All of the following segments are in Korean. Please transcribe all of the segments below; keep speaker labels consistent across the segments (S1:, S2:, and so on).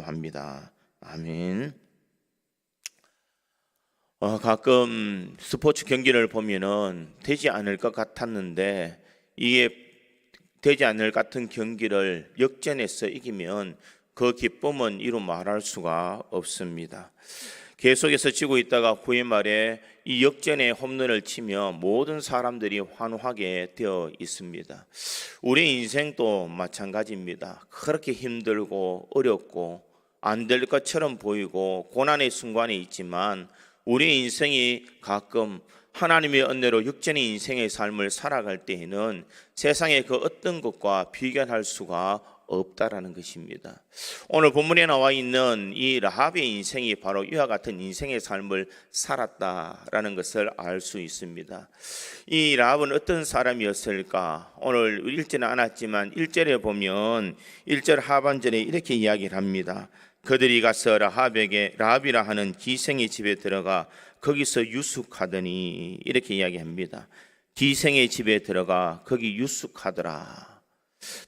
S1: 합니다. 아멘. 가끔 스포츠 경기를 보면은 되지 않을 것 같았는데 이게 되지 않을 것 같은 경기를 역전해서 이기면 그 기쁨은 이루 말할 수가 없습니다. 계속해서 치고 있다가 9회 말에 이 역전의 홈런을 치며 모든 사람들이 환호하게 되어 있습니다. 우리 인생도 마찬가지입니다. 그렇게 힘들고 어렵고 안 될 것처럼 보이고 고난의 순간이 있지만 우리 인생이 가끔 하나님의 은혜로 역전의 인생의 삶을 살아갈 때에는 세상의 그 어떤 것과 비교할 수가 없다라는 것입니다. 오늘 본문에 나와 있는 이 라합의 인생이 바로 이와 같은 인생의 삶을 살았다라는 것을 알 수 있습니다. 이 라합은 어떤 사람이었을까? 오늘 읽지는 않았지만 1절에 보면 1절 하반절에 이렇게 이야기를 합니다. 그들이 가서 라합이라 하는 기생의 집에 들어가 거기서 유숙하더니, 이렇게 이야기합니다. 기생의 집에 들어가 거기 유숙하더라.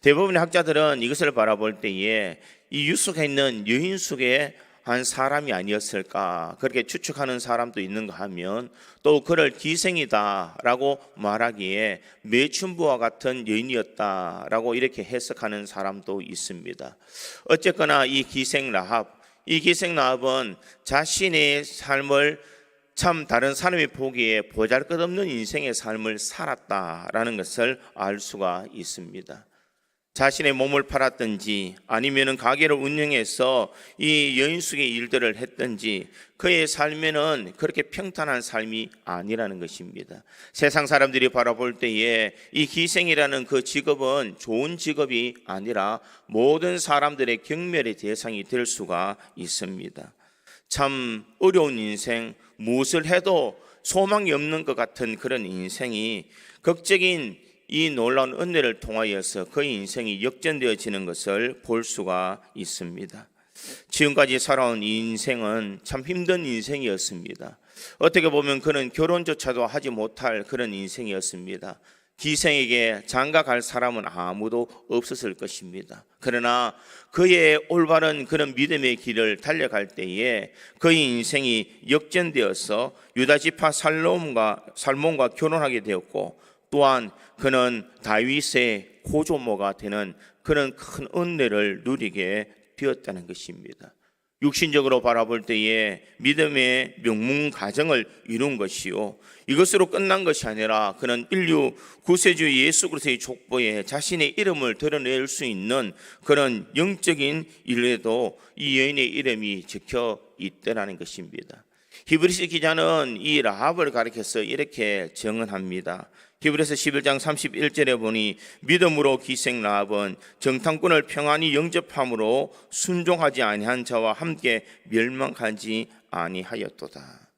S1: 대부분의 학자들은 이것을 바라볼 때에 이 유숙해 있는 여인 속에 한 사람이 아니었을까 그렇게 추측하는 사람도 있는가 하면, 또 그를 기생이다라고 말하기에 매춘부와 같은 여인이었다라고 이렇게 해석하는 사람도 있습니다. 어쨌거나 이 기생 라합은 자신의 삶을 참 다른 사람이 보기에 보잘것없는 인생의 삶을 살았다라는 것을 알 수가 있습니다. 자신의 몸을 팔았든지 아니면은 가게를 운영해서 이 여인숙의 일들을 했든지 그의 삶에는 그렇게 평탄한 삶이 아니라는 것입니다. 세상 사람들이 바라볼 때에 이 기생이라는 그 직업은 좋은 직업이 아니라 모든 사람들의 경멸의 대상이 될 수가 있습니다. 참 어려운 인생, 무엇을 해도 소망이 없는 것 같은 그런 인생이 극적인 이 놀라운 은혜를 통하여서 그의 인생이 역전되어지는 것을 볼 수가 있습니다. 지금까지 살아온 이 인생은 참 힘든 인생이었습니다. 어떻게 보면 그는 결혼조차도 하지 못할 그런 인생이었습니다. 기생에게 장가갈 사람은 아무도 없었을 것입니다. 그러나 그의 올바른 그런 믿음의 길을 달려갈 때에 그의 인생이 역전되어서 유다 지파 살몬과 결혼하게 되었고, 또한 그는 다윗의 고조모가 되는 그런 큰 은혜를 누리게 되었다는 것입니다. 육신적으로 바라볼 때에 믿음의 명문 가정을 이룬 것이요, 이것으로 끝난 것이 아니라 그는 인류 구세주 예수 그리스도의 족보에 자신의 이름을 드러낼 수 있는 그런 영적인 일에도 이 여인의 이름이 적혀 있다는 것입니다. 히브리서 기자는 이 라합을 가리켜서 이렇게 증언합니다. 히브리서 11장 31절에 보니 믿음으로 기생 라합은 정탐꾼을 평안히 영접함으로 순종하지 아니한 자와 함께 멸망하지 아니하였도다.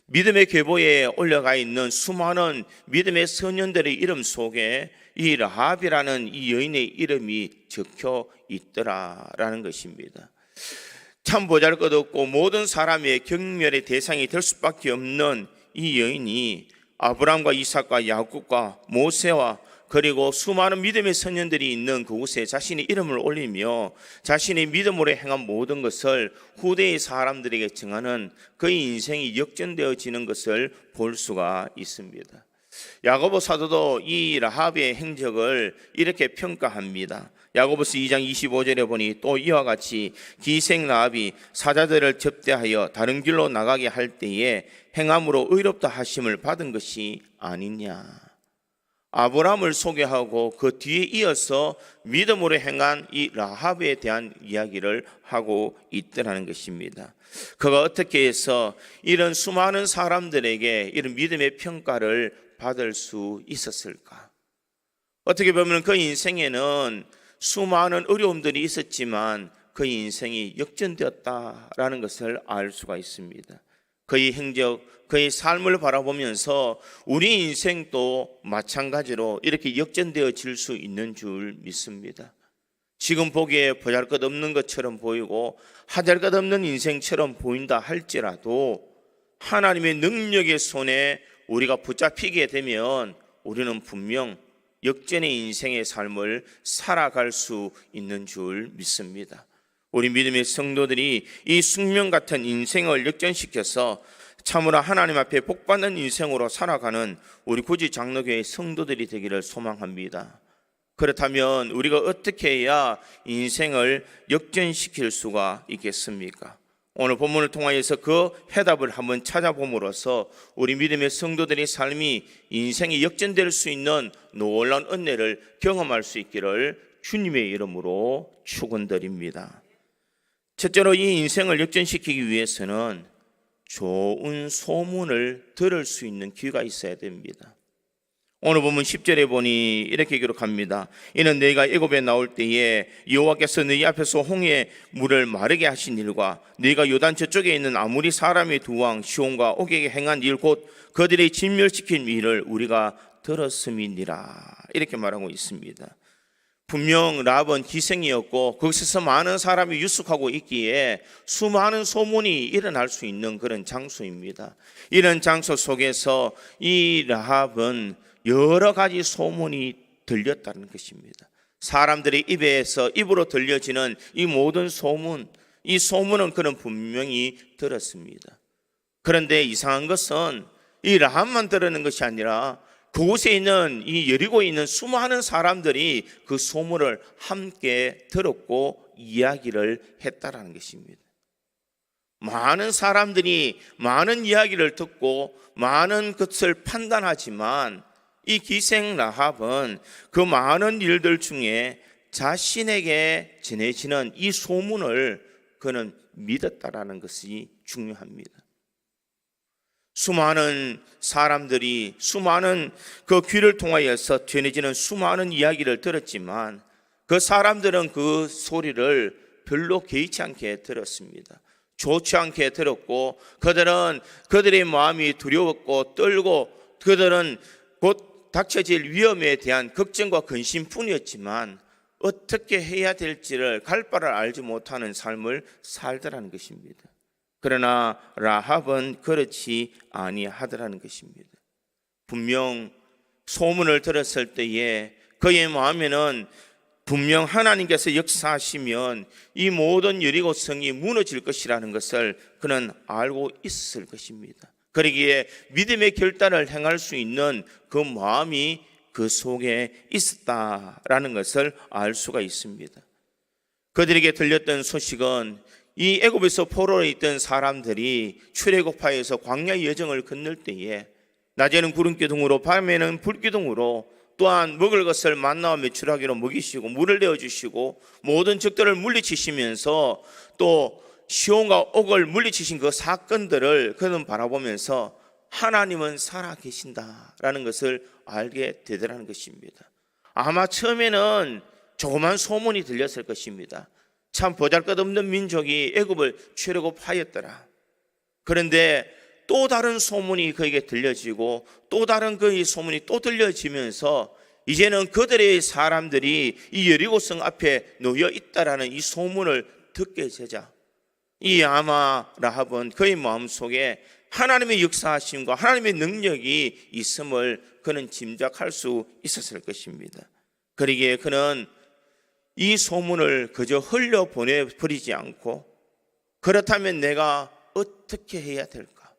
S1: 믿음의 계보에 올라가 있는 수많은 믿음의 소년들의 이름 속에 이 라합이라는 이 여인의 이름이 적혀 있더라라는 것입니다. 참 보잘것없고 모든 사람의 경멸의 대상이 될 수밖에 없는 이 여인이 아브라함과 이삭과 야곱과 모세와 그리고 수많은 믿음의 선녀들이 있는 그곳에 자신의 이름을 올리며 자신의 믿음으로 행한 모든 것을 후대의 사람들에게 증하는 그의 인생이 역전되어지는 것을 볼 수가 있습니다. 야고보 사도도 이 라합의 행적을 이렇게 평가합니다. 야고보서 2장 25절에 보니 또 이와 같이 기생 라합이 사자들을 접대하여 다른 길로 나가게 할 때에 행함으로 의롭다 하심을 받은 것이 아니냐. 아브라함을 소개하고 그 뒤에 이어서 믿음으로 행한 이 라합에 대한 이야기를 하고 있더라는 것입니다. 그가 어떻게 해서 이런 수많은 사람들에게 이런 믿음의 평가를 받을 수 있었을까? 어떻게 보면 그 인생에는 수많은 어려움들이 있었지만 그 인생이 역전되었다라는 것을 알 수가 있습니다. 그의 행적, 그의 삶을 바라보면서 우리 인생도 마찬가지로 이렇게 역전되어질 수 있는 줄 믿습니다. 지금 보기에 보잘것없는 것처럼 보이고 하잘것없는 인생처럼 보인다 할지라도 하나님의 능력의 손에 우리가 붙잡히게 되면 우리는 분명 역전의 인생의 삶을 살아갈 수 있는 줄 믿습니다. 우리 믿음의 성도들이 이 숙명 같은 인생을 역전시켜서 참으로 하나님 앞에 복받는 인생으로 살아가는 우리 구지 장로교회 성도들이 되기를 소망합니다. 그렇다면 우리가 어떻게 해야 인생을 역전시킬 수가 있겠습니까? 오늘 본문을 통하여서 그 해답을 한번 찾아봄으로써 우리 믿음의 성도들의 삶이 인생이 역전될 수 있는 놀라운 은혜를 경험할 수 있기를 주님의 이름으로 축원드립니다. 첫째로 이 인생을 역전시키기 위해서는 좋은 소문을 들을 수 있는 귀가 있어야 됩니다. 오늘 보면 10절에 보니 이렇게 기록합니다. 이는 너희가 애굽에 나올 때에 여호와께서 너희 앞에서 홍해 물을 마르게 하신 일과 너희가 요단 저쪽에 있는 아모리 사람의 두 왕 시온과 옥에게 행한 일 곧 그들의 진멸시킨 일을 우리가 들었음이니라. 이렇게 말하고 있습니다. 분명 라합은 기생이었고 거기서 많은 사람이 유숙하고 있기에 수많은 소문이 일어날 수 있는 그런 장소입니다. 이런 장소 속에서 이 라합은 여러 가지 소문이 들렸다는 것입니다. 사람들의 입에서 입으로 들려지는 이 모든 소문, 이 소문은 그는 분명히 들었습니다. 그런데 이상한 것은 이 라합만 들었는 것이 아니라 그곳에 있는 이 여리고에 있는 수많은 사람들이 그 소문을 함께 들었고 이야기를 했다라는 것입니다. 많은 사람들이 많은 이야기를 듣고 많은 것을 판단하지만 이 기생 라합은 그 많은 일들 중에 자신에게 전해지는 이 소문을 그는 믿었다라는 것이 중요합니다. 수많은 사람들이 수많은 그 귀를 통하여서 전해지는 수많은 이야기를 들었지만 그 사람들은 그 소리를 별로 개의치 않게 들었습니다. 좋지 않게 들었고 그들은 그들의 마음이 두려웠고 떨고 그들은 곧 닥쳐질 위험에 대한 걱정과 근심뿐이었지만 어떻게 해야 될지를 갈 바를 알지 못하는 삶을 살더라는 것입니다. 그러나 라합은 그렇지 아니하더라는 것입니다. 분명 소문을 들었을 때에 그의 마음에는 분명 하나님께서 역사하시면 이 모든 여리고 성이 무너질 것이라는 것을 그는 알고 있을 것입니다. 그러기에 믿음의 결단을 행할 수 있는 그 마음이 그 속에 있었다라는 것을 알 수가 있습니다. 그들에게 들렸던 소식은 이 애굽에서 포로에 있던 사람들이 출애굽하여서 광야의 여정을 건널 때에 낮에는 구름기둥으로 밤에는 불기둥으로 또한 먹을 것을 만나와 메추라기로 먹이시고 물을 내어주시고 모든 적들을 물리치시면서 또 시온과 옥을 물리치신 그 사건들을 그는 바라보면서 하나님은 살아계신다라는 것을 알게 되더라는 것입니다. 아마 처음에는 조그만 소문이 들렸을 것입니다. 참 보잘것없는 민족이 애굽을 출애굽하였더라. 그런데 또 다른 소문이 그에게 들려지고 또 다른 그의 소문이 또 들려지면서 이제는 그들의 사람들이 이 여리고성 앞에 놓여 있다라는 이 소문을 듣게 되자 이 아마 라합은 그의 마음속에 하나님의 역사하심과 하나님의 능력이 있음을 그는 짐작할 수 있었을 것입니다. 그러기에 그는 이 소문을 그저 흘려보내버리지 않고 그렇다면 내가 어떻게 해야 될까?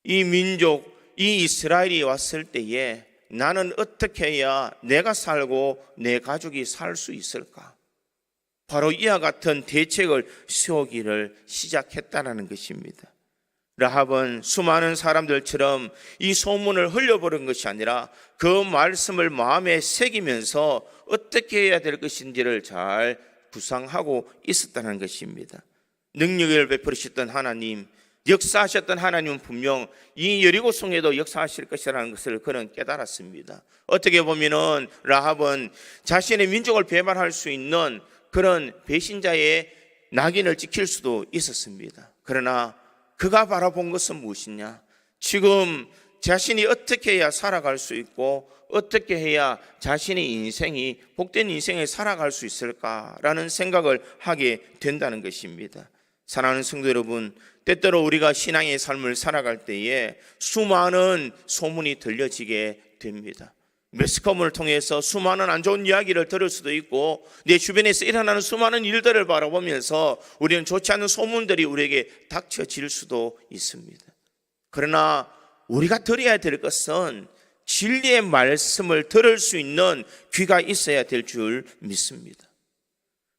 S1: 이 민족, 이 이스라엘이 왔을 때에 나는 어떻게 해야 내가 살고 내 가족이 살 수 있을까? 바로 이와 같은 대책을 세우기를 시작했다는 것입니다. 라합은 수많은 사람들처럼 이 소문을 흘려버린 것이 아니라 그 말씀을 마음에 새기면서 어떻게 해야 될 것인지를 잘 구상하고 있었다는 것입니다. 능력을 베풀으셨던 하나님, 역사하셨던 하나님은 분명 이 여리고성에도 역사하실 것이라는 것을 그는 깨달았습니다. 어떻게 보면은 라합은 자신의 민족을 배반할 수 있는 그런 배신자의 낙인을 찍힐 수도 있었습니다. 그러나 그가 바라본 것은 무엇이냐? 지금 자신이 어떻게 해야 살아갈 수 있고 어떻게 해야 자신의 인생이 복된 인생을 살아갈 수 있을까라는 생각을 하게 된다는 것입니다. 사랑하는 성도 여러분, 때때로 우리가 신앙의 삶을 살아갈 때에 수많은 소문이 들려지게 됩니다. 매스컴을 통해서 수많은 안 좋은 이야기를 들을 수도 있고 내 주변에서 일어나는 수많은 일들을 바라보면서 우리는 좋지 않은 소문들이 우리에게 닥쳐질 수도 있습니다. 그러나 우리가 들어야 될 것은 진리의 말씀을 들을 수 있는 귀가 있어야 될 줄 믿습니다.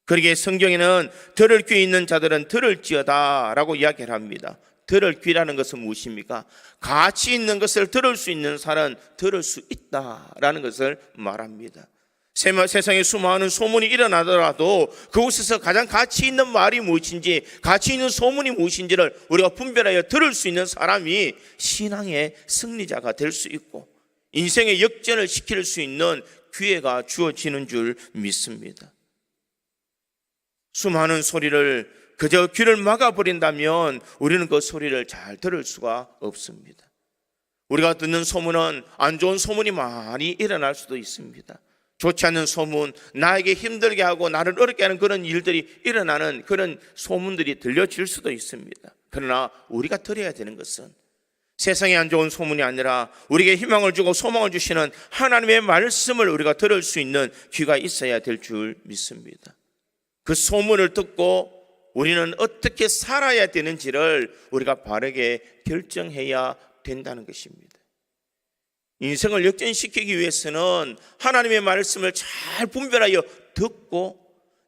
S1: 그러기에 성경에는 들을 귀 있는 자들은 들을지어다 라고 이야기를 합니다. 들을 귀라는 것은 무엇입니까? 가치 있는 것을 들을 수 있는 사람은 들을 수 있다라는 것을 말합니다. 세상에 수많은 소문이 일어나더라도 그곳에서 가장 가치 있는 말이 무엇인지, 가치 있는 소문이 무엇인지를 우리가 분별하여 들을 수 있는 사람이 신앙의 승리자가 될 수 있고 인생의 역전을 시킬 수 있는 기회가 주어지는 줄 믿습니다. 수많은 소리를 그저 귀를 막아버린다면 우리는 그 소리를 잘 들을 수가 없습니다. 우리가 듣는 소문은 안 좋은 소문이 많이 일어날 수도 있습니다. 좋지 않은 소문, 나에게 힘들게 하고 나를 어렵게 하는 그런 일들이 일어나는 그런 소문들이 들려질 수도 있습니다. 그러나 우리가 들어야 되는 것은 세상에 안 좋은 소문이 아니라 우리에게 희망을 주고 소망을 주시는 하나님의 말씀을 우리가 들을 수 있는 귀가 있어야 될 줄 믿습니다. 그 소문을 듣고 우리는 어떻게 살아야 되는지를 우리가 바르게 결정해야 된다는 것입니다. 인생을 역전시키기 위해서는 하나님의 말씀을 잘 분별하여 듣고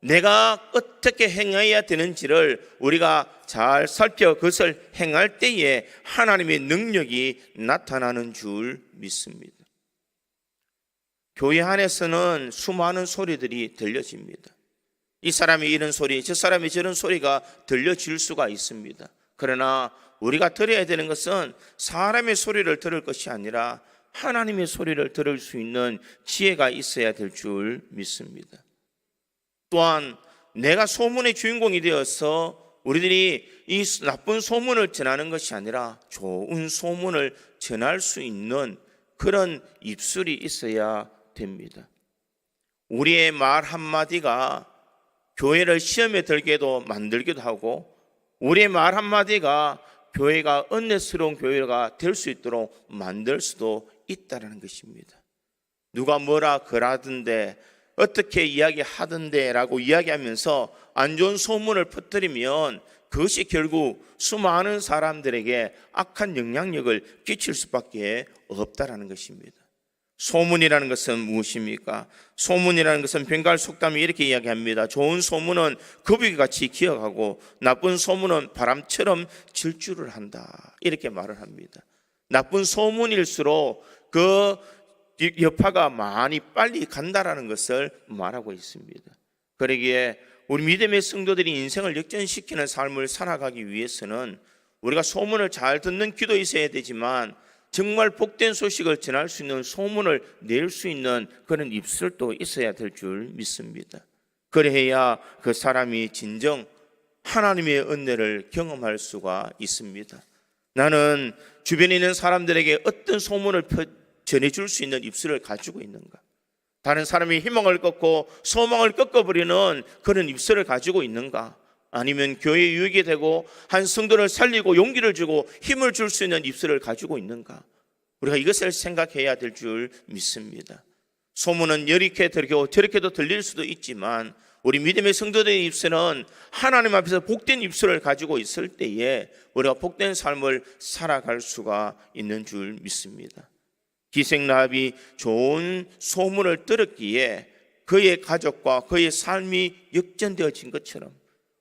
S1: 내가 어떻게 행해야 되는지를 우리가 잘 살펴 그것을 행할 때에 하나님의 능력이 나타나는 줄 믿습니다. 교회 안에서는 수많은 소리들이 들려집니다. 이 사람이 이런 소리, 저 사람이 저런 소리가 들려질 수가 있습니다. 그러나 우리가 들어야 되는 것은 사람의 소리를 들을 것이 아니라 하나님의 소리를 들을 수 있는 지혜가 있어야 될 줄 믿습니다. 또한 내가 소문의 주인공이 되어서 우리들이 이 나쁜 소문을 전하는 것이 아니라 좋은 소문을 전할 수 있는 그런 입술이 있어야 됩니다. 우리의 말 한마디가 교회를 시험에 들게도 만들기도 하고 우리의 말 한마디가 교회가 은혜스러운 교회가 될 수 있도록 만들 수도 있다는 것입니다. 누가 뭐라 그러던데 어떻게 이야기하던데 라고 이야기하면서 안 좋은 소문을 퍼뜨리면 그것이 결국 수많은 사람들에게 악한 영향력을 끼칠 수밖에 없다는 것입니다. 소문이라는 것은 무엇입니까? 소문이라는 것은 벵갈 속담이 이렇게 이야기합니다. 좋은 소문은 거북이같이 기어가고 나쁜 소문은 바람처럼 질주를 한다. 이렇게 말을 합니다. 나쁜 소문일수록 그 여파가 많이 빨리 간다라는 것을 말하고 있습니다. 그러기에 우리 믿음의 성도들이 인생을 역전시키는 삶을 살아가기 위해서는 우리가 소문을 잘 듣는 귀도 있어야 되지만 정말 복된 소식을 전할 수 있는 소문을 낼 수 있는 그런 입술도 있어야 될 줄 믿습니다. 그래야 그 사람이 진정 하나님의 은혜를 경험할 수가 있습니다. 나는 주변에 있는 사람들에게 어떤 소문을 전해줄 수 있는 입술을 가지고 있는가? 다른 사람이 희망을 꺾고 소망을 꺾어버리는 그런 입술을 가지고 있는가? 아니면 교회에 유익이 되고 한 성도를 살리고 용기를 주고 힘을 줄 수 있는 입술을 가지고 있는가? 우리가 이것을 생각해야 될 줄 믿습니다. 소문은 이렇게 들리고 저렇게도 들릴 수도 있지만 우리 믿음의 성도들의 입술은 하나님 앞에서 복된 입술을 가지고 있을 때에 우리가 복된 삶을 살아갈 수가 있는 줄 믿습니다. 기생라합이 좋은 소문을 들었기에 그의 가족과 그의 삶이 역전되어진 것처럼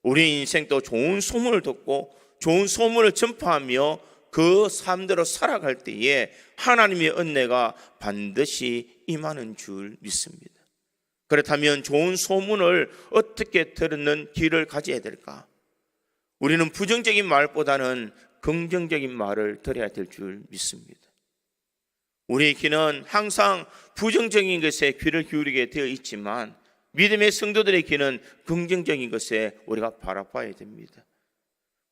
S1: 우리 인생도 좋은 소문을 듣고 좋은 소문을 전파하며 그 삶대로 살아갈 때에 하나님의 은혜가 반드시 임하는 줄 믿습니다. 그렇다면 좋은 소문을 어떻게 들는 귀를 가져야 될까? 우리는 부정적인 말보다는 긍정적인 말을 들어야 될 줄 믿습니다. 우리의 귀는 항상 부정적인 것에 귀를 기울이게 되어 있지만 믿음의 성도들의 귀는 긍정적인 것에 우리가 바라봐야 됩니다.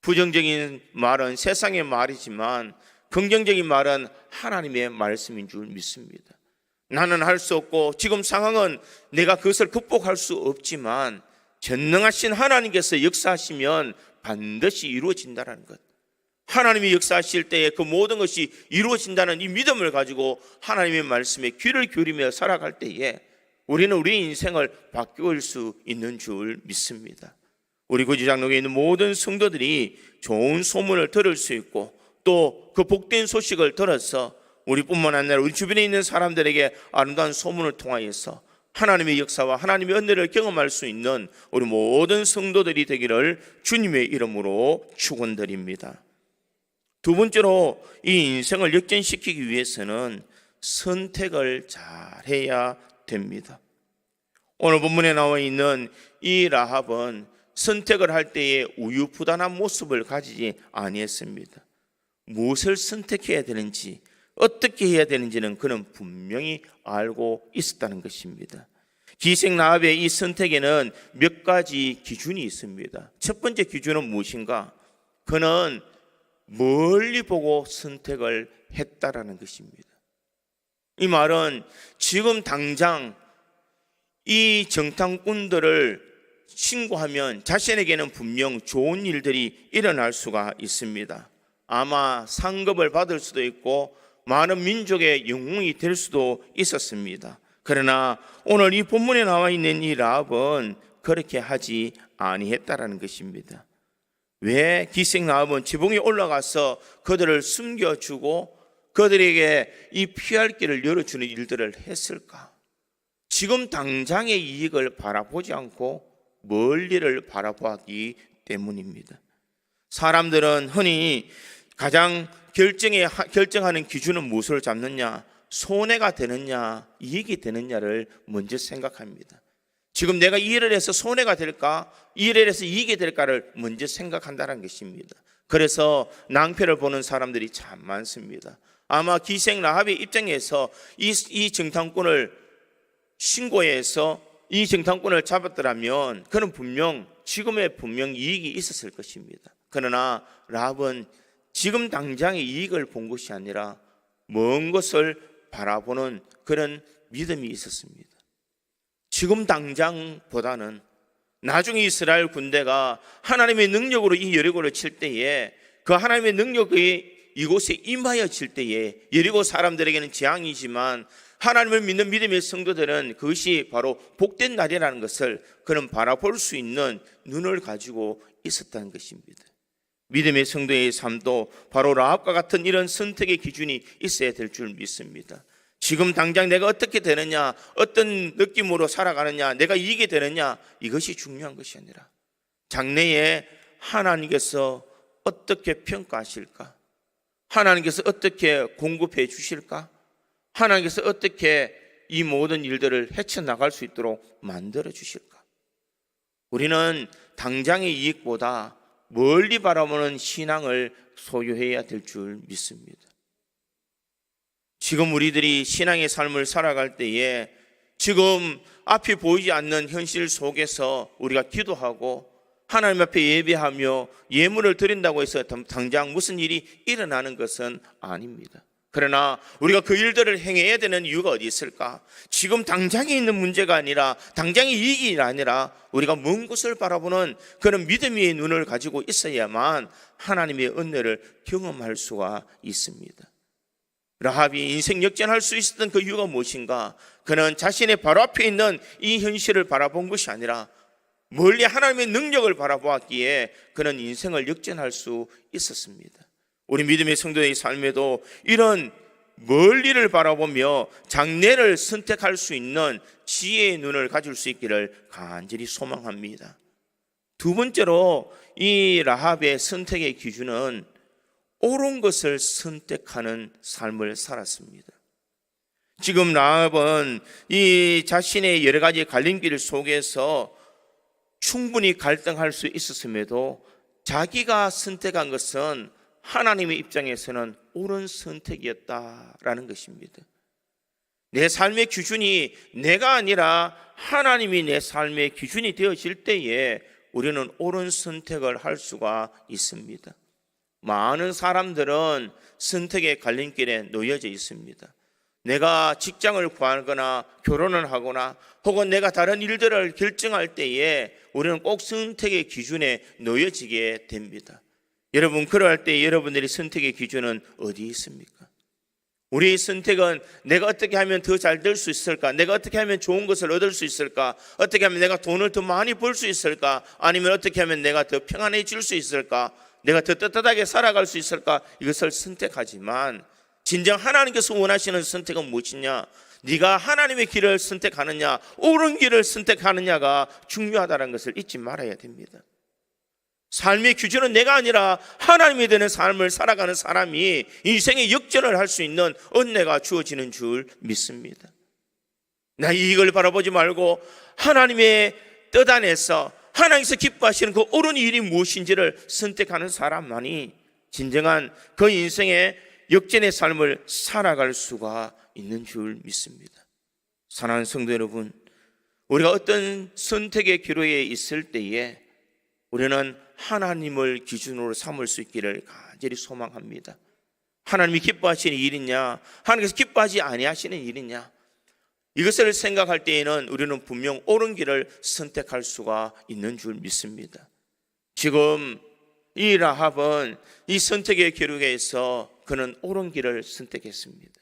S1: 부정적인 말은 세상의 말이지만 긍정적인 말은 하나님의 말씀인 줄 믿습니다. 나는 할 수 없고 지금 상황은 내가 그것을 극복할 수 없지만 전능하신 하나님께서 역사하시면 반드시 이루어진다는 것. 하나님이 역사하실 때에 그 모든 것이 이루어진다는 이 믿음을 가지고 하나님의 말씀에 귀를 기울이며 살아갈 때에 우리는 우리의 인생을 바꿀 수 있는 줄 믿습니다. 우리 구지장로교에 있는 모든 성도들이 좋은 소문을 들을 수 있고 또 그 복된 소식을 들어서 우리뿐만 아니라 우리 주변에 있는 사람들에게 아름다운 소문을 통하여서 하나님의 역사와 하나님의 은혜를 경험할 수 있는 우리 모든 성도들이 되기를 주님의 이름으로 축원드립니다. 두 번째로 이 인생을 역전시키기 위해서는 선택을 잘해야 됩니다. 오늘 본문에 나와 있는 이 라합은 선택을 할 때에 우유부단한 모습을 가지지 아니했습니다. 무엇을 선택해야 되는지 어떻게 해야 되는지는 그는 분명히 알고 있었다는 것입니다. 기생 라합의 이 선택에는 몇 가지 기준이 있습니다. 첫 번째 기준은 무엇인가? 그는 멀리 보고 선택을 했다라는 것입니다. 이 말은 지금 당장 이 정탐꾼들을 신고하면 자신에게는 분명 좋은 일들이 일어날 수가 있습니다. 아마 상급을 받을 수도 있고 많은 민족의 영웅이 될 수도 있었습니다. 그러나 오늘 이 본문에 나와 있는 이 라합은 그렇게 하지 아니했다라는 것입니다. 왜 기생 라합은 지붕에 올라가서 그들을 숨겨주고 그들에게 이 피할 길을 열어주는 일들을 했을까? 지금 당장의 이익을 바라보지 않고 멀리를 바라보았기 때문입니다. 사람들은 흔히 가장 결정하는 기준은 무엇을 잡느냐? 손해가 되느냐, 이익이 되느냐를 먼저 생각합니다. 지금 내가 이 일을 해서 손해가 될까, 이 일을 해서 이익이 될까를 먼저 생각한다는 것입니다. 그래서 낭패를 보는 사람들이 참 많습니다. 아마 기생 라합의 입장에서 이 정탐꾼을 신고해서 이 정탐꾼을 잡았더라면 그는 지금의 분명 이익이 있었을 것입니다. 그러나 라합은 지금 당장의 이익을 본 것이 아니라 먼 것을 바라보는 그런 믿음이 있었습니다. 지금 당장보다는 나중에 이스라엘 군대가 하나님의 능력으로 이 여리고를 칠 때에 그 하나님의 능력이 이곳에 임하여질 때에 여리고 사람들에게는 재앙이지만 하나님을 믿는 믿음의 성도들은 그것이 바로 복된 날이라는 것을 그는 바라볼 수 있는 눈을 가지고 있었다는 것입니다. 믿음의 성도의 삶도 바로 라합과 같은 이런 선택의 기준이 있어야 될 줄 믿습니다. 지금 당장 내가 어떻게 되느냐, 어떤 느낌으로 살아가느냐, 내가 이익이 되느냐, 이것이 중요한 것이 아니라 장래에 하나님께서 어떻게 평가하실까? 하나님께서 어떻게 공급해 주실까? 하나님께서 어떻게 이 모든 일들을 헤쳐나갈 수 있도록 만들어 주실까? 우리는 당장의 이익보다 멀리 바라보는 신앙을 소유해야 될 줄 믿습니다. 지금 우리들이 신앙의 삶을 살아갈 때에 지금 앞이 보이지 않는 현실 속에서 우리가 기도하고 하나님 앞에 예배하며 예물을 드린다고 해서 당장 무슨 일이 일어나는 것은 아닙니다. 그러나 우리가 그 일들을 행해야 되는 이유가 어디 있을까? 지금 당장에 있는 문제가 아니라 당장의 이익이 아니라 우리가 먼 곳을 바라보는 그런 믿음의 눈을 가지고 있어야만 하나님의 은혜를 경험할 수가 있습니다. 라합이 인생 역전할 수 있었던 그 이유가 무엇인가? 그는 자신의 바로 앞에 있는 이 현실을 바라본 것이 아니라 멀리 하나님의 능력을 바라보았기에 그는 인생을 역전할 수 있었습니다. 우리 믿음의 성도의 삶에도 이런 멀리를 바라보며 장래를 선택할 수 있는 지혜의 눈을 가질 수 있기를 간절히 소망합니다. 두 번째로 이 라합의 선택의 기준은 옳은 것을 선택하는 삶을 살았습니다. 지금 라합은 이 자신의 여러 가지 갈림길 속에서 충분히 갈등할 수 있었음에도 자기가 선택한 것은 하나님의 입장에서는 옳은 선택이었다라는 것입니다. 내 삶의 기준이 내가 아니라 하나님이 내 삶의 기준이 되어질 때에 우리는 옳은 선택을 할 수가 있습니다. 많은 사람들은 선택의 갈림길에 놓여져 있습니다. 내가 직장을 구하거나 결혼을 하거나 혹은 내가 다른 일들을 결정할 때에 우리는 꼭 선택의 기준에 놓여지게 됩니다. 여러분, 그러할 때 여러분들의 선택의 기준은 어디에 있습니까? 우리의 선택은 내가 어떻게 하면 더 잘 될 수 있을까? 내가 어떻게 하면 좋은 것을 얻을 수 있을까? 어떻게 하면 내가 돈을 더 많이 벌 수 있을까? 아니면 어떻게 하면 내가 더 평안해질 수 있을까? 내가 더 떳떳하게 살아갈 수 있을까? 이것을 선택하지만 진정 하나님께서 원하시는 선택은 무엇이냐? 네가 하나님의 길을 선택하느냐, 옳은 길을 선택하느냐가 중요하다는 것을 잊지 말아야 됩니다. 삶의 기준은 내가 아니라 하나님이 되는 삶을 살아가는 사람이 인생의 역전을 할 수 있는 은혜가 주어지는 줄 믿습니다. 나 이걸 바라보지 말고 하나님의 뜻 안에서 하나님께서 기뻐하시는 그 옳은 일이 무엇인지를 선택하는 사람만이 진정한 그 인생의 역전의 삶을 살아갈 수가 있는 줄 믿습니다. 사랑하는 성도 여러분, 우리가 어떤 선택의 기로에 있을 때에 우리는 하나님을 기준으로 삼을 수 있기를 간절히 소망합니다. 하나님이 기뻐하시는 일이냐, 하나님께서 기뻐하지 아니하시는 일이냐, 이것을 생각할 때에는 우리는 분명 옳은 길을 선택할 수가 있는 줄 믿습니다. 지금 이 라합은 이 선택의 기록에서 그는 옳은 길을 선택했습니다.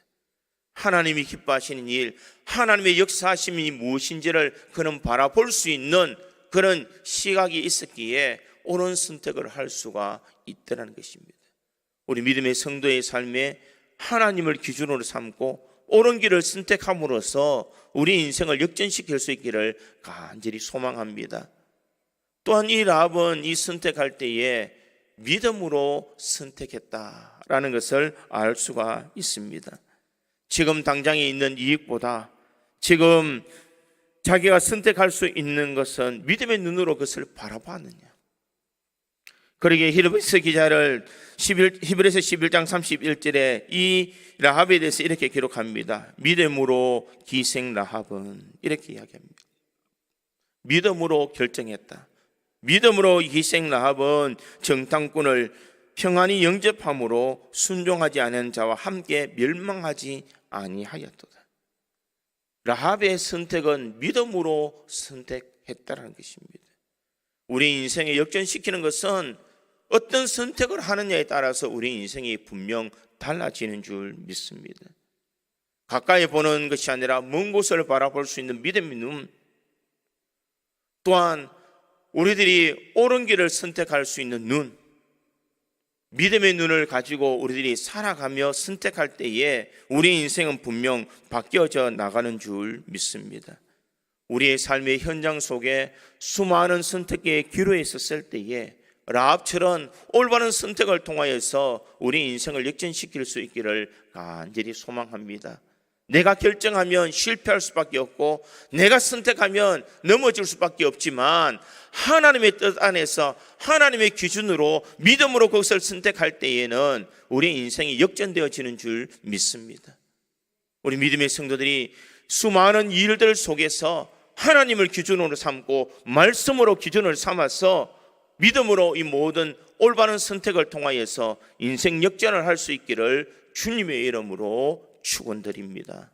S1: 하나님이 기뻐하시는 일, 하나님의 역사하심이 무엇인지를 그는 바라볼 수 있는 그런 시각이 있었기에 옳은 선택을 할 수가 있다는 것입니다. 우리 믿음의 성도의 삶에 하나님을 기준으로 삼고 옳은 길을 선택함으로써 우리 인생을 역전시킬 수 있기를 간절히 소망합니다. 또한 이 라합은 이 선택할 때에 믿음으로 선택했다라는 것을 알 수가 있습니다. 지금 당장에 있는 이익보다 지금 자기가 선택할 수 있는 것은 믿음의 눈으로 그것을 바라봤느냐. 그러기에 히브리서 기자를 히브리서 11장 31절에 이 라합에 대해서 이렇게 기록합니다. 믿음으로 기생 라합은 이렇게 이야기합니다. 믿음으로 결정했다. 믿음으로 기생 라합은 정탐꾼을 평안히 영접함으로 순종하지 않은 자와 함께 멸망하지 아니하였도다. 라합의 선택은 믿음으로 선택했다는 것입니다. 우리 인생에 역전시키는 것은 어떤 선택을 하느냐에 따라서 우리 인생이 분명 달라지는 줄 믿습니다. 가까이 보는 것이 아니라 먼 곳을 바라볼 수 있는 믿음의 눈, 또한 우리들이 옳은 길을 선택할 수 있는 눈, 믿음의 눈을 가지고 우리들이 살아가며 선택할 때에 우리 인생은 분명 바뀌어져 나가는 줄 믿습니다. 우리의 삶의 현장 속에 수많은 선택의 기로에 있었을 때에 라합처럼 올바른 선택을 통하여서 우리 인생을 역전시킬 수 있기를 간절히 소망합니다. 내가 결정하면 실패할 수밖에 없고 내가 선택하면 넘어질 수밖에 없지만 하나님의 뜻 안에서 하나님의 기준으로 믿음으로 그것을 선택할 때에는 우리 인생이 역전되어지는 줄 믿습니다. 우리 믿음의 성도들이 수많은 일들 속에서 하나님을 기준으로 삼고 말씀으로 기준을 삼아서 믿음으로 이 모든 올바른 선택을 통하여서 인생 역전을 할 수 있기를 주님의 이름으로 축원드립니다.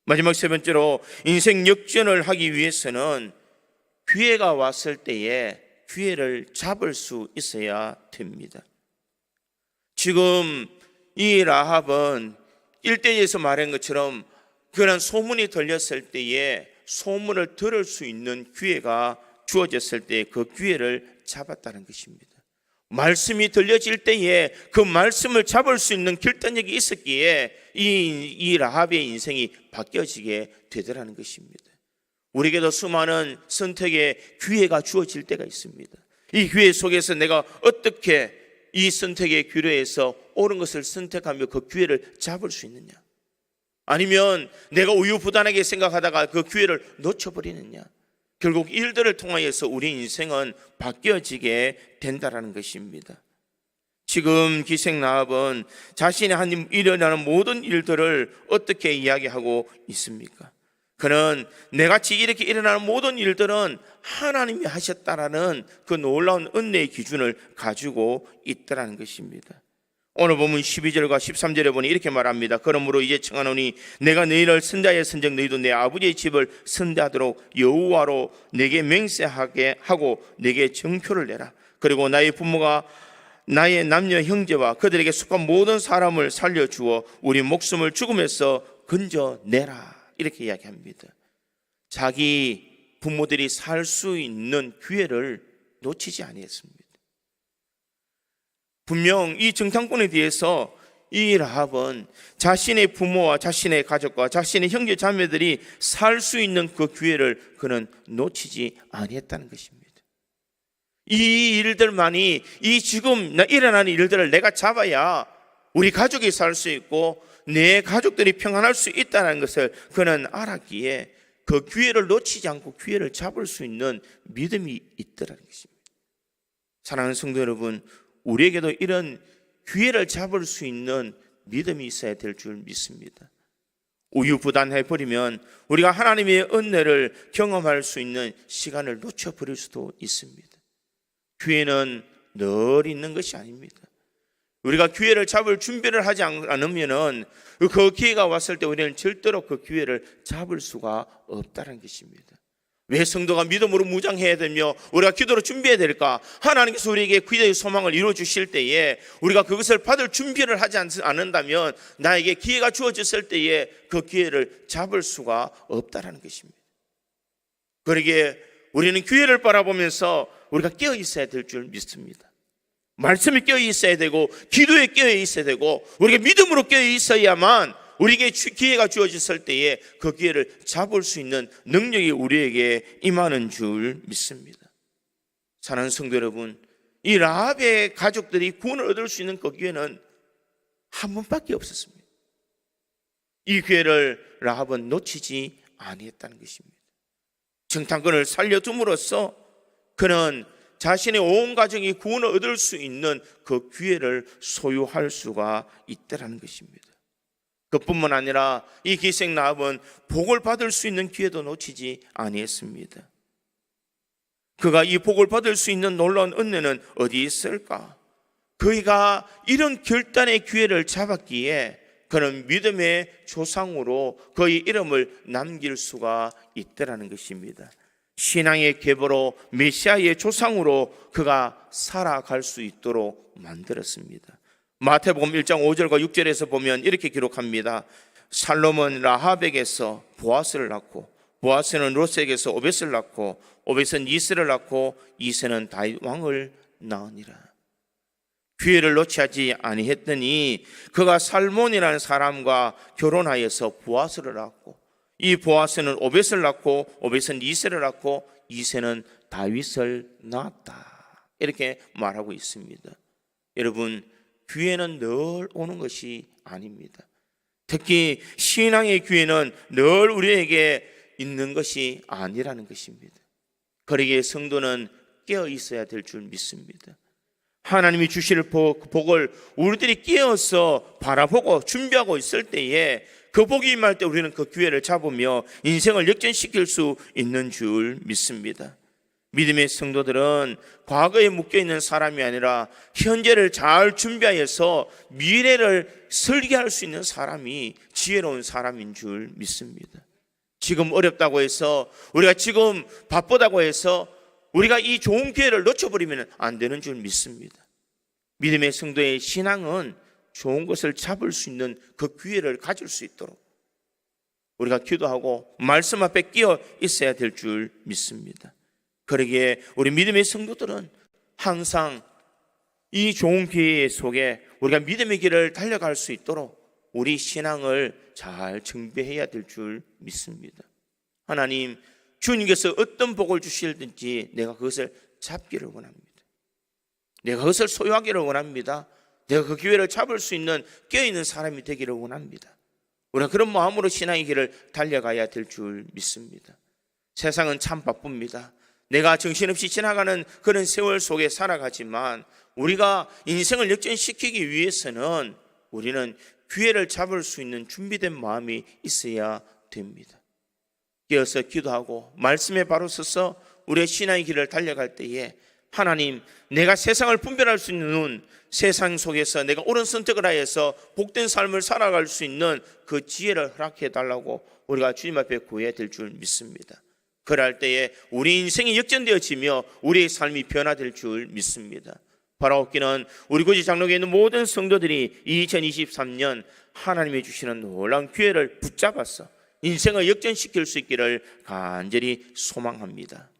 S1: 마지막 세 번째로 인생 역전을 하기 위해서는 기회가 왔을 때에 기회를 잡을 수 있어야 됩니다. 지금 이 라합은 1대에서 말한 것처럼 그런 소문이 들렸을 때에 소문을 들을 수 있는 기회가 주어졌을 때 그 기회를 잡았다는 것입니다. 말씀이 들려질 때에 그 말씀을 잡을 수 있는 결단력이 있었기에 이 라합의 인생이 바뀌어지게 되더라는 것입니다. 우리에게도 수많은 선택의 기회가 주어질 때가 있습니다. 이 기회 속에서 내가 어떻게 이 선택의 기회에서 옳은 것을 선택하며 그 기회를 잡을 수 있느냐, 아니면 내가 우유부단하게 생각하다가 그 기회를 놓쳐버리느냐. 결국 일들을 통하여서 우리 인생은 바뀌어지게 된다는 것입니다. 지금 기생 라합은 자신의 한 일어나는 모든 일들을 어떻게 이야기하고 있습니까? 그는 내같이 이렇게 일어나는 모든 일들은 하나님이 하셨다라는 그 놀라운 은혜의 기준을 가지고 있다는 것입니다. 오늘 보면 12절과 13절에 보니 이렇게 말합니다. 그러므로 이제 청하노니 내가 너희를 선자의 선적 너희도 내 아버지의 집을 선대하도록 여호와로 내게 맹세하게 하고 내게 정표를 내라. 그리고 나의 부모가 나의 남녀 형제와 그들에게 속한 모든 사람을 살려주어 우리 목숨을 죽음에서 건져내라. 이렇게 이야기합니다. 자기 부모들이 살 수 있는 기회를 놓치지 아니했습니다. 분명 이 정탐꾼에 대해서 이 라합은 자신의 부모와 자신의 가족과 자신의 형제 자매들이 살 수 있는 그 기회를 그는 놓치지 아니했다는 것입니다. 이 일들만이, 이 지금 일어나는 일들을 내가 잡아야 우리 가족이 살 수 있고 내 가족들이 평안할 수 있다는 것을 그는 알았기에 그 기회를 놓치지 않고 기회를 잡을 수 있는 믿음이 있더라는 것입니다. 사랑하는 성도 여러분, 우리에게도 이런 기회를 잡을 수 있는 믿음이 있어야 될 줄 믿습니다. 우유부단해버리면 우리가 하나님의 은혜를 경험할 수 있는 시간을 놓쳐버릴 수도 있습니다. 기회는 늘 있는 것이 아닙니다. 우리가 기회를 잡을 준비를 하지 않으면 그 기회가 왔을 때 우리는 절대로 그 기회를 잡을 수가 없다는 것입니다. 왜 성도가 믿음으로 무장해야 되며 우리가 기도로 준비해야 될까? 하나님께서 우리에게 기대의 소망을 이루어 주실 때에 우리가 그것을 받을 준비를 하지 않는다면 나에게 기회가 주어졌을 때에 그 기회를 잡을 수가 없다는 것입니다. 그러기에 우리는 기회를 바라보면서 우리가 깨어 있어야 될 줄 믿습니다. 말씀에 깨어 있어야 되고 기도에 깨어 있어야 되고 우리가 믿음으로 깨어 있어야만 우리에게 기회가 주어졌을 때에 그 기회를 잡을 수 있는 능력이 우리에게 임하는 줄 믿습니다. 사랑하는 성도 여러분, 이 라합의 가족들이 구원을 얻을 수 있는 그 기회는 한 번밖에 없었습니다. 이 기회를 라합은 놓치지 아니했다는 것입니다. 정탐꾼을 살려둠으로써 그는 자신의 온 가정이 구원을 얻을 수 있는 그 기회를 소유할 수가 있다는 것입니다. 그뿐만 아니라 이 기생 라합은 복을 받을 수 있는 기회도 놓치지 아니했습니다. 그가 이 복을 받을 수 있는 놀라운 은혜는 어디 있을까? 그가 이런 결단의 기회를 잡았기에 그는 믿음의 조상으로 그의 이름을 남길 수가 있다는 것입니다. 신앙의 계보로 메시아의 조상으로 그가 살아갈 수 있도록 만들었습니다. 마태복음 1장 5절과 6절에서 보면 이렇게 기록합니다. 살롬은 라합에게서 보아스를 낳고 보아스는 롯에게서 오벳을 낳고 오벳은 이세를 낳고 이세는 다윗 왕을 낳으니라. 기회를 놓치지 아니했더니 그가 살몬이라는 사람과 결혼하여서 보아스를 낳고 이 보아스는 오벳을 낳고 오벳은 이세를 낳고 이세는 다윗을 낳았다. 이렇게 말하고 있습니다. 여러분, 기회는 늘 오는 것이 아닙니다. 특히 신앙의 기회는 늘 우리에게 있는 것이 아니라는 것입니다. 그러기에 성도는 깨어 있어야 될 줄 믿습니다. 하나님이 주실 복을 우리들이 깨어서 바라보고 준비하고 있을 때에 그 복이 임할 때 우리는 그 기회를 잡으며 인생을 역전시킬 수 있는 줄 믿습니다. 믿음의 성도들은 과거에 묶여있는 사람이 아니라 현재를 잘 준비하여서 미래를 설계할 수 있는 사람이 지혜로운 사람인 줄 믿습니다. 지금 어렵다고 해서 우리가 지금 바쁘다고 해서 우리가 이 좋은 기회를 놓쳐버리면 안 되는 줄 믿습니다. 믿음의 성도의 신앙은 좋은 것을 잡을 수 있는 그 기회를 가질 수 있도록 우리가 기도하고 말씀 앞에 끼어 있어야 될 줄 믿습니다. 그러기에 우리 믿음의 성도들은 항상 이 좋은 기회 속에 우리가 믿음의 길을 달려갈 수 있도록 우리 신앙을 잘 정비해야 될 줄 믿습니다. 하나님, 주님께서 어떤 복을 주실든지 내가 그것을 잡기를 원합니다. 내가 그것을 소유하기를 원합니다. 내가 그 기회를 잡을 수 있는 깨어있는 사람이 되기를 원합니다. 우리가 그런 마음으로 신앙의 길을 달려가야 될 줄 믿습니다. 세상은 참 바쁩니다. 내가 정신없이 지나가는 그런 세월 속에 살아가지만 우리가 인생을 역전시키기 위해서는 우리는 기회를 잡을 수 있는 준비된 마음이 있어야 됩니다. 깨어서 기도하고 말씀에 바로 서서 우리의 신앙의 길을 달려갈 때에 하나님, 내가 세상을 분별할 수 있는 눈, 세상 속에서 내가 옳은 선택을 하여서 복된 삶을 살아갈 수 있는 그 지혜를 허락해 달라고 우리가 주님 앞에 구해야 될 줄 믿습니다. 그럴 때에 우리 인생이 역전되어지며 우리의 삶이 변화될 줄 믿습니다. 바라옵기는 우리 구지 장로교에 있는 모든 성도들이 2023년 하나님이 주시는 놀라운 기회를 붙잡아서 인생을 역전시킬 수 있기를 간절히 소망합니다.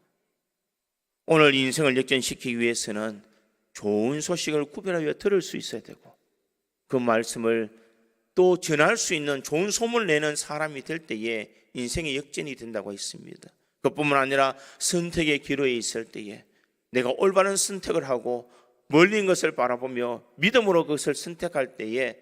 S1: 오늘 인생을 역전시키기 위해서는 좋은 소식을 구별하여 들을 수 있어야 되고 그 말씀을 또 전할 수 있는 좋은 소문을 내는 사람이 될 때에 인생의 역전이 된다고 했습니다. 그뿐만 아니라 선택의 기로에 있을 때에 내가 올바른 선택을 하고 멀리 있는 것을 바라보며 믿음으로 그것을 선택할 때에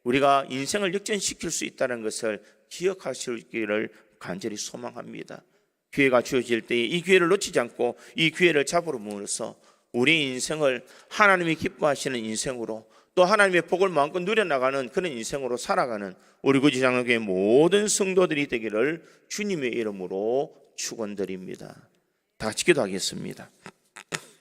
S1: 우리가 인생을 역전시킬 수 있다는 것을 기억하시기를 간절히 소망합니다. 기회가 주어질 때에 이 기회를 놓치지 않고 이 기회를 잡으므로써 우리 인생을 하나님이 기뻐하시는 인생으로 또 하나님의 복을 마음껏 누려나가는 그런 인생으로 살아가는 우리 구지 장로교회 모든 성도들이 되기를 주님의 이름으로 축원드립니다. 다 같이 기도하겠습니다.